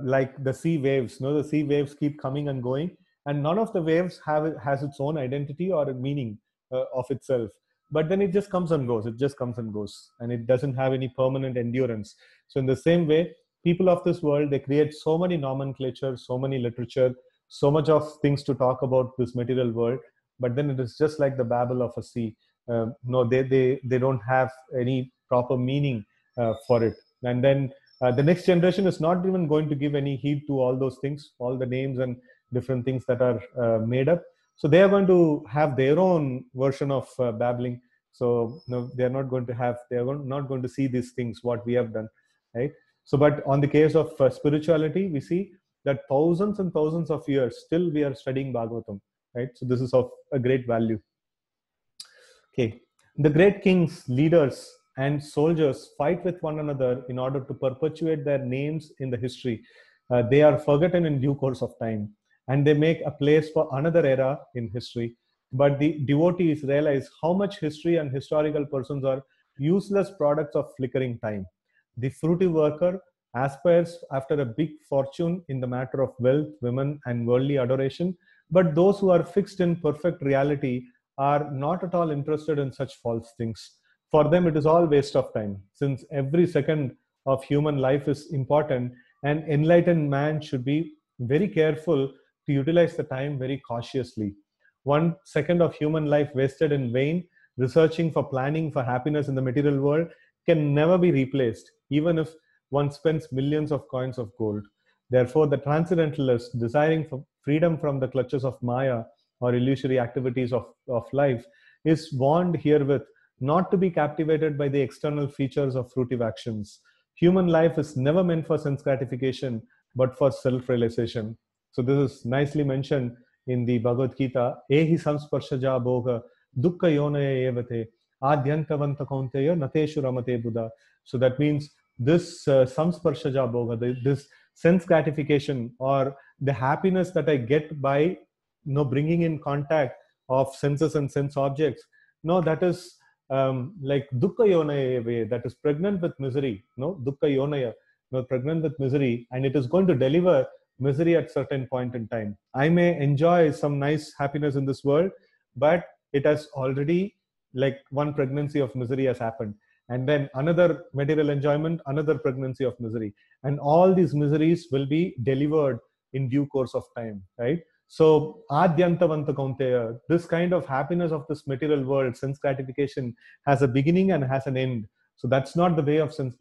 like the sea waves. The sea waves keep coming and going, and none of the waves has its own identity or a meaning of itself. but then it just comes and goes. It just comes and goes, and it doesn't have any permanent endurance. So in the same way, people of this world, they create so many nomenclature, so many literature, so much of things to talk about this material world, but then it is just like the babble of a sea. No, they don't have any proper meaning for it. And then the next generation is not even going to give any heed to all those things, all the names and different things that are made up. So they are going to have their own version of babbling. So no, they are not going to have, not going to see these things what we have done, right? So, but on the case of spirituality, we see that thousands and thousands of years still we are studying Bhagavatam, right? So this is of a great value. Okay, the great kings, leaders, and soldiers fight with one another in order to perpetuate their names in the history. They are forgotten in due course of time, and they make a place for another era in history. But the devotees realize how much history and historical persons are useless products of flickering time. The fruity worker aspires after a big fortune in the matter of wealth, women, and worldly adoration, but those who are fixed in perfect reality are not at all interested in such false things. For them, it is all waste of time, since every second of human life is important, and enlightened man should be very careful to utilize the time very cautiously. 1 second of human life wasted in vain, researching for planning for happiness in the material world, can never be replaced, even if one spends millions of coins of gold. Therefore, the transcendentalist, desiring for freedom from the clutches of Maya or illusory activities of life, is warned herewith not to be captivated by the external features of fruitive actions. Human life is never meant for sense gratification, but for self-realization. So this is nicely mentioned in the Bhagavad Gita. Ehi samsparshaja bhoga dukkha yonaya evate adyantavanta kaunteya nateshu ramate buddha. So that means this samsparshaja bhoga, this sense gratification or the happiness that I get by bringing in contact of senses and sense objects, no, that is like dukkha yonaya, that is pregnant with misery, no, dukkha yonaya, no, pregnant with misery, and it is going to deliver misery at certain point in time. I may enjoy some nice happiness in this world, but it has already, like, one pregnancy of misery has happened, and then another material enjoyment, another pregnancy of misery, and all these miseries will be delivered in due course of time, right? So adyantavanta kaunteya, this kind of happiness of this material world, sense gratification, has a beginning and has an end. So that's not the way of sense,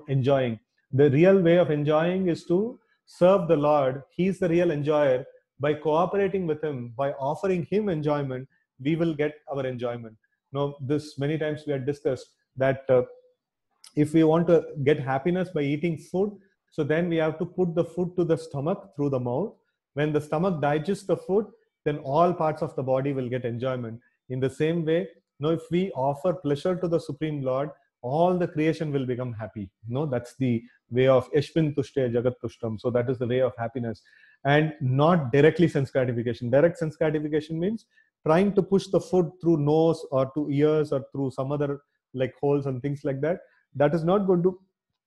enjoying. The real way of enjoying is to serve the Lord. He's the real enjoyer. By cooperating with him, by offering him enjoyment, we will get our enjoyment. Now, this many times we had discussed that if we want to get happiness by eating food, so then we have to put the food to the stomach through the mouth. When the stomach digests the food, then all parts of the body will get enjoyment. In the same way, if we offer pleasure to the Supreme Lord, all the creation will become happy. That's the way of Yashmin Tushte Jagat Tushtam. So that is the way of happiness, and not directly sense gratification. Direct sense gratification means trying to push the food through nose or to ears or through some other like holes and things like that. That is not going to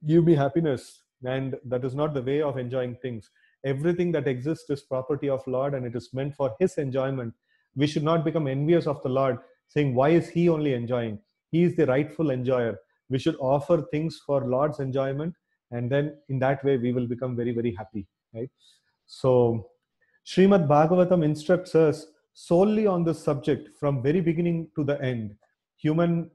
give me happiness, and that is not the way of enjoying things. Everything that exists is property of Lord, and it is meant for his enjoyment. We should not become envious of the Lord, saying, why is he only enjoying? He is the rightful enjoyer. We should offer things for Lord's enjoyment, and then in that way we will become very, very happy, right? So Srimad Bhagavatam instructs us solely on this subject from very beginning to the end. Human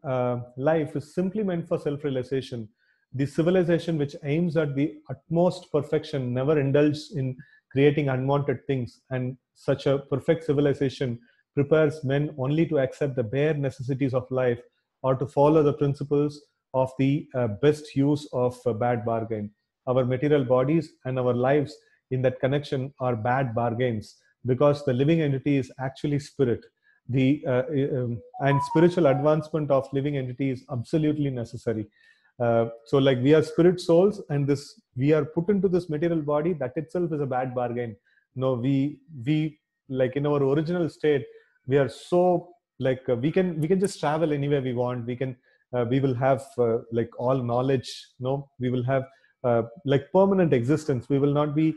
life is simply meant for self-realization. The civilization which aims at the utmost perfection never indulges in creating unwanted things, and such a perfect civilization prepares men only to accept the bare necessities of life or to follow the principles of the best use of a bad bargain. Our material bodies and our lives in that connection are bad bargains, because the living entity is actually spirit. And spiritual advancement of living entity is absolutely necessary. So like we are spirit souls, and this we are put into this material body, that itself is a bad bargain. We like in our original state, we are so like we can just travel anywhere we want. We will have like all knowledge. We will have like permanent existence. We will not be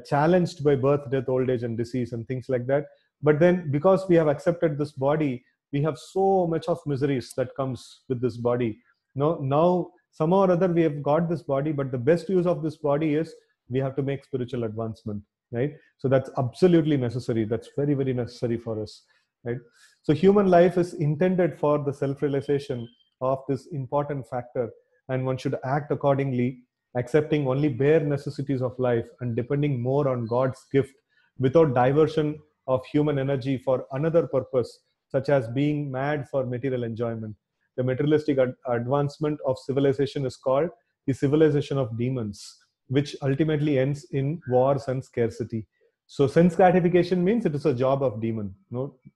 challenged by birth, death, old age, and disease and things like that. But then, because we have accepted this body, we have so much of miseries that comes with this body. Now somehow or other we have got this body, but the best use of this body is we have to make spiritual advancement, right? So that's absolutely necessary. That's very, very necessary for us, right? So human life is intended for the self-realization of this important factor, and one should act accordingly, accepting only bare necessities of life and depending more on God's gift without diversion of human energy for another purpose, such as being mad for material enjoyment. The materialistic advancement of civilization is called the civilization of demons, which ultimately ends in wars and scarcity. So sense gratification means it is a job of demon,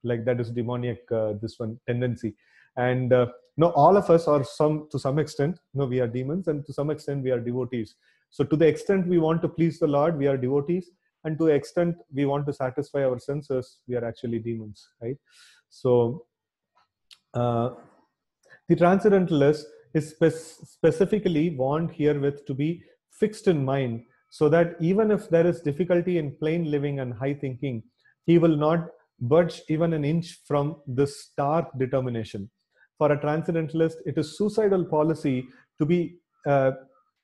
like that is demoniac, this one tendency. And all of us are to some extent, we are demons, and to some extent we are devotees. So to the extent we want to please the Lord, we are devotees, and to the extent we want to satisfy our senses, we are actually demons, right? So uh, the transcendentalist is specifically warned herewith to be fixed in mind, so that even if there is difficulty in plain living and high thinking, he will not budge even an inch from this stark determination. For a transcendentalist, it is suicidal policy to be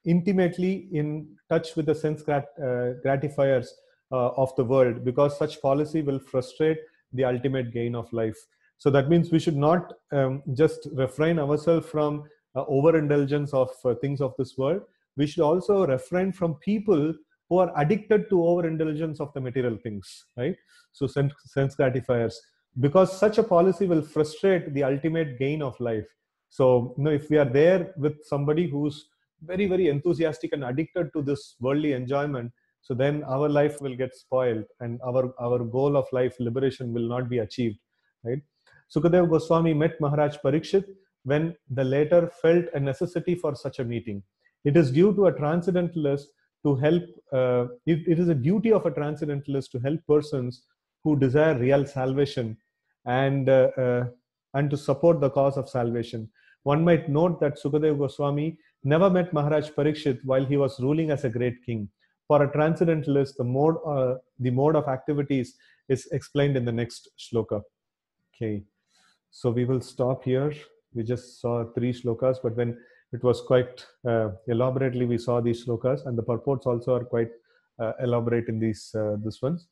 intimately in touch with the sense gratifiers of the world, because such policy will frustrate the ultimate gain of life. So that means we should not just refrain ourselves from overindulgence of things of this world. We should also refrain from people who are addicted to overindulgence of the material things, right? So sense gratifiers, because such a policy will frustrate the ultimate gain of life. So, if we are there with somebody who's very, very enthusiastic and addicted to this worldly enjoyment, so then our life will get spoiled, and our goal of life, liberation, will not be achieved, right? Sukadeva Goswami met Maharaj Parikshit when the latter felt a necessity for such a meeting. It is due to a transcendentalist to help, it is a duty of a transcendentalist to help persons who desire real salvation, and, uh, uh, and to support the cause of salvation. One might note that Sukadeva Goswami never met Maharaj Parikshit while he was ruling as a great king. For a transcendentalist, the mode of activities is explained in the next shloka. Okay, so we will stop here. We just saw 3 shlokas, but then it was quite elaborately we saw these shlokas, and the purports also are quite elaborate in these this ones.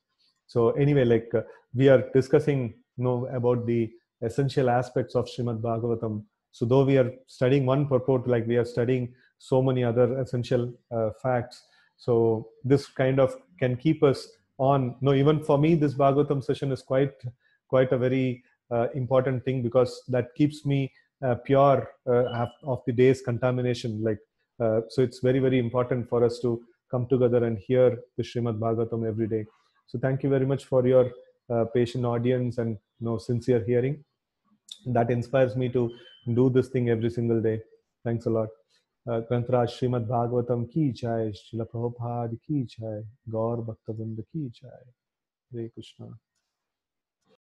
So anyway, like we are discussing, about the essential aspects of Srimad Bhagavatam. So though we are studying one purport, like we are studying so many other essential facts. So this kind of can keep us on. No, even for me, this Bhagavatam session is quite a very important thing, because that keeps me pure of the day's contamination. Like so, it's very, very important for us to come together and hear the Srimad Bhagavatam every day. So thank you very much for your patient audience and sincere hearing. That inspires me to do this thing every single day. Thanks a lot. Grantaraj Srimad Bhagavatam ki jai, Srila Prabhupada ki jai, Gaur Bhaktavinda ki jai. Hare Krishna.